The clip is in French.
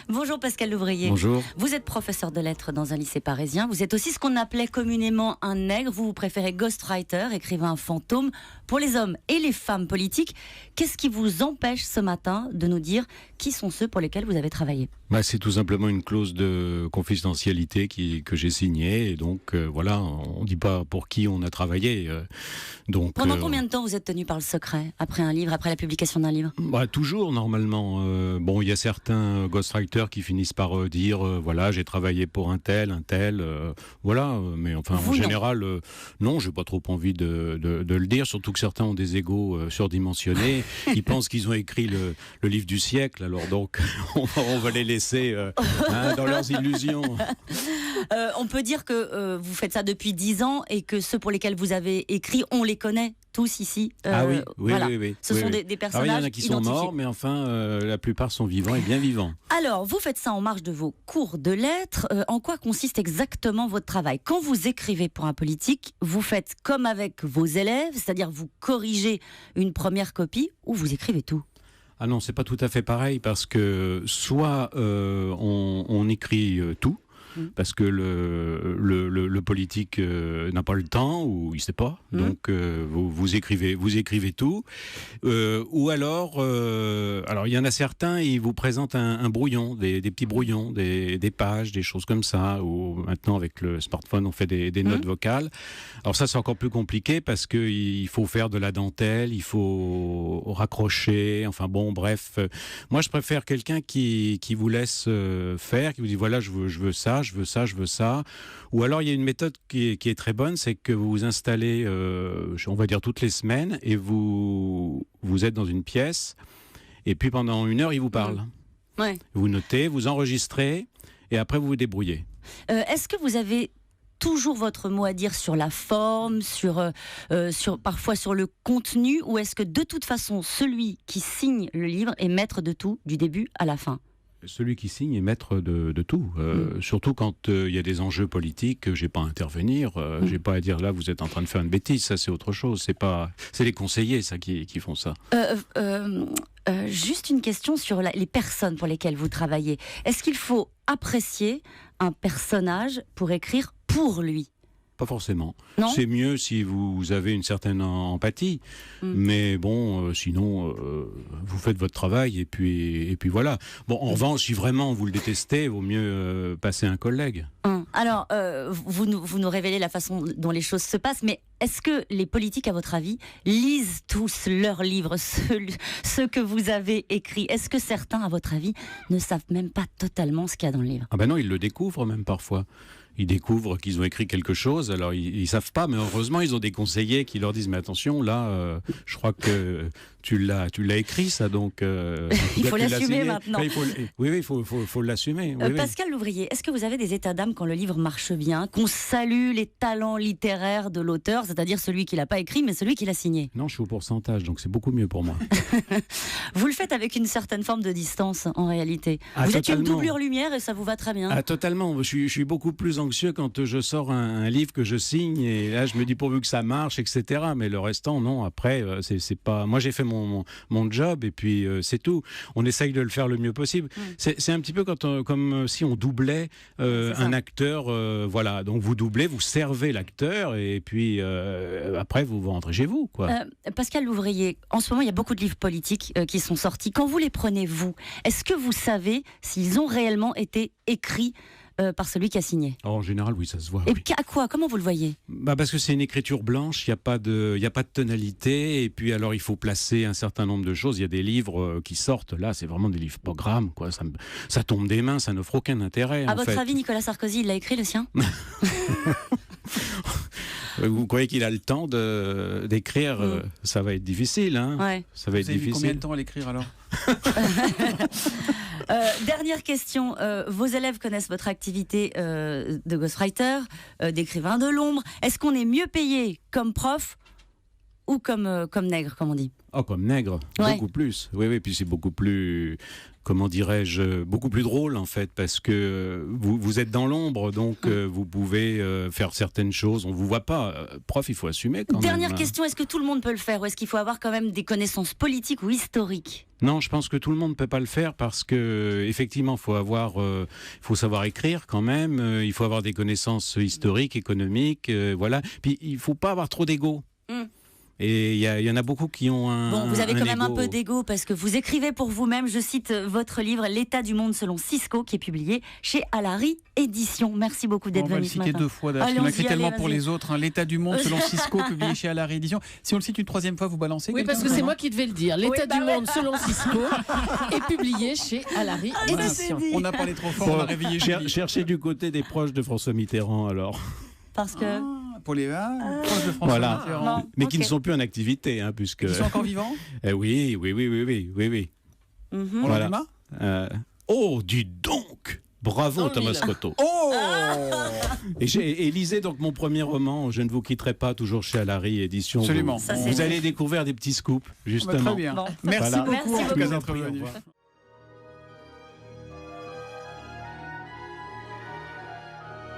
Bonjour Pascal Louvrier. Bonjour. Vous êtes professeur de lettres dans un lycée parisien. Vous êtes aussi ce qu'on appelait communément un nègre. Vous préférez ghostwriter, écrivain fantôme pour les hommes et les femmes politiques. Qu'est-ce qui vous empêche ce matin de nous dire qui sont ceux pour lesquels vous avez travaillé ? C'est tout simplement une clause de confidentialité que j'ai signée. Et donc, voilà, on ne dit pas pour qui on a travaillé. Pendant combien de temps vous êtes tenu par le secret après un livre, après la publication d'un livre ? Toujours, normalement. Il y a certains ghostwriters qui finissent par dire voilà, j'ai travaillé pour un tel, voilà. Mais enfin, vous, en général, non, j'ai pas trop envie de le dire. Surtout que certains ont des égos surdimensionnés. Ils pensent qu'ils ont écrit le livre du siècle. Alors donc, on va les laisser dans leurs illusions. On peut dire que vous faites ça depuis 10 ans et que ceux pour lesquels vous avez écrit, on les connaît tous ici. Oui. Ce sont des personnages. Alors, il y en a qui sont morts, mais enfin, la plupart sont vivants et bien vivants. Alors, vous faites ça en marge de vos cours de lettres. En quoi consiste exactement votre travail ? Quand vous écrivez pour un politique, vous faites comme avec vos élèves, c'est-à-dire vous corrigez une première copie ou vous écrivez tout ? Ah non, c'est pas tout à fait pareil parce que soit on écrit tout, parce que le politique n'a pas le temps ou il sait pas, donc vous écrivez tout, ou alors il y en a certains, ils vous présentent un brouillon, des petits brouillons, des pages, des choses comme ça, ou maintenant avec le smartphone on fait des notes vocales. Alors ça c'est encore plus compliqué parce que il faut faire de la dentelle, il faut raccrocher, enfin bon bref, moi je préfère quelqu'un qui vous laisse faire, qui vous dit voilà je veux ça, ou alors il y a une méthode qui est très bonne, c'est que vous vous installez, on va dire toutes les semaines, et vous êtes dans une pièce, et puis pendant 1 heure il vous parle. Ouais. Vous notez, vous enregistrez, et après vous vous débrouillez. Est-ce que vous avez toujours votre mot à dire sur la forme, parfois sur le contenu, ou est-ce que de toute façon celui qui signe le livre est maître de tout, du début à la fin ? Celui qui signe est maître de tout, surtout quand il y a des enjeux politiques, j'ai pas à intervenir, j'ai pas à dire là vous êtes en train de faire une bêtise, ça c'est autre chose, c'est les conseillers ça qui font ça. Juste une question sur les personnes pour lesquelles vous travaillez. Est-ce qu'il faut apprécier un personnage pour écrire pour lui ? Pas forcément. Non ? C'est mieux si vous avez une certaine empathie, mais bon, sinon, vous faites votre travail et puis voilà. Bon, en revanche, si vraiment vous le détestez, il vaut mieux passer un collègue. Alors, vous nous révélez la façon dont les choses se passent, mais est-ce que les politiques, à votre avis, lisent tous leurs livres, ceux que vous avez écrits ? Est-ce que certains, à votre avis, ne savent même pas totalement ce qu'il y a dans le livre ? Ah ben non, ils le découvrent même parfois. Ils découvrent qu'ils ont écrit quelque chose, alors ils savent pas, mais heureusement ils ont des conseillers qui leur disent mais attention là, je crois que tu l'as écrit ça, donc il faut l'assumer maintenant. Il faut l'assumer. Pascal Louvrier, est-ce que vous avez des états d'âme quand le livre marche bien, qu'on salue les talents littéraires de l'auteur, c'est-à-dire celui qui l'a pas écrit mais celui qui l'a signé ? Non, je suis au pourcentage, donc c'est beaucoup mieux pour moi. Vous le faites avec une certaine forme de distance en réalité. Vous êtes une doublure lumière et ça vous va très bien. Ah totalement, je suis beaucoup plus anxieux quand je sors un livre que je signe et là je me dis pourvu que ça marche, etc. Mais le restant non, après c'est pas. Moi j'ai fait mon job et puis c'est tout. On essaye de le faire le mieux possible. C'est un petit peu comme si on doublait un acteur, voilà. Donc vous doublez, vous servez l'acteur et puis après vous rentrez chez vous, quoi. Pascal Louvrier, en ce moment il y a beaucoup de livres politiques qui sont sortis. Quand vous les prenez vous, est-ce que vous savez s'ils ont réellement été écrits par celui qui a signé? En général, oui, ça se voit. Et oui. à quoi? Comment vous le voyez? Parce que c'est une écriture blanche, il n'y a pas de tonalité, et puis alors il faut placer un certain nombre de choses. Il y a des livres qui sortent, là, c'est vraiment des livres programmes, quoi. Ça tombe des mains, ça n'offre aucun intérêt. À votre avis, Nicolas Sarkozy, il l'a écrit, le sien? Vous croyez qu'il a le temps d'écrire? Ça va être difficile, hein. Ouais. Ça va être difficile. Mis combien de temps à l'écrire alors? Dernière question. Vos élèves connaissent votre activité de ghostwriter, d'écrivain de l'ombre. Est-ce qu'on est mieux payé comme prof ou comme nègre, comme on dit? Oh, comme nègre, beaucoup plus. Oui, puis c'est beaucoup plus, comment dirais-je, beaucoup plus drôle en fait, parce que vous êtes dans l'ombre, donc vous pouvez faire certaines choses, on vous voit pas. Prof, il faut assumer quand même. Dernière question, est-ce que tout le monde peut le faire, ou est-ce qu'il faut avoir quand même des connaissances politiques ou historiques? Non, je pense que tout le monde ne peut pas le faire parce que effectivement, faut savoir écrire quand même. Il faut avoir des connaissances historiques, économiques, voilà. Puis il faut pas avoir trop d'ego. Et il y en a beaucoup qui ont un. Bon, vous avez quand même ego. un peu d'ego parce que vous écrivez pour vous-même. Je cite votre livre L'état du monde selon Cisco, qui est publié chez Alary Éditions. Merci beaucoup d'être venu ce matin. On va le citer 2 fois d'ailleurs. On a écrit tellement pour les autres. L'état du monde selon Cisco, publié chez Alary Éditions. Si on le cite une 3e fois, vous balancez. Oui, parce que c'est moi qui devais le dire. L'état du monde selon Cisco est publié chez Alary Éditions. On a parlé trop fort. On a réveillé. Cherchez du côté des proches de François Mitterrand alors. Parce que. Pour les proches de François Mitterrand. Non, mais qui ne sont plus en activité, hein, puisque. Ils sont encore vivants. Oui. Voilà. Oh, dis donc. Bravo Thomas Cotto. Oh. Et lisez donc mon premier roman, Je ne vous quitterai pas, toujours chez Alary Éditions. Absolument. Vous allez découvrir des petits scoops, justement. Très bien. Bon. Merci beaucoup. Merci beaucoup. D'être venu.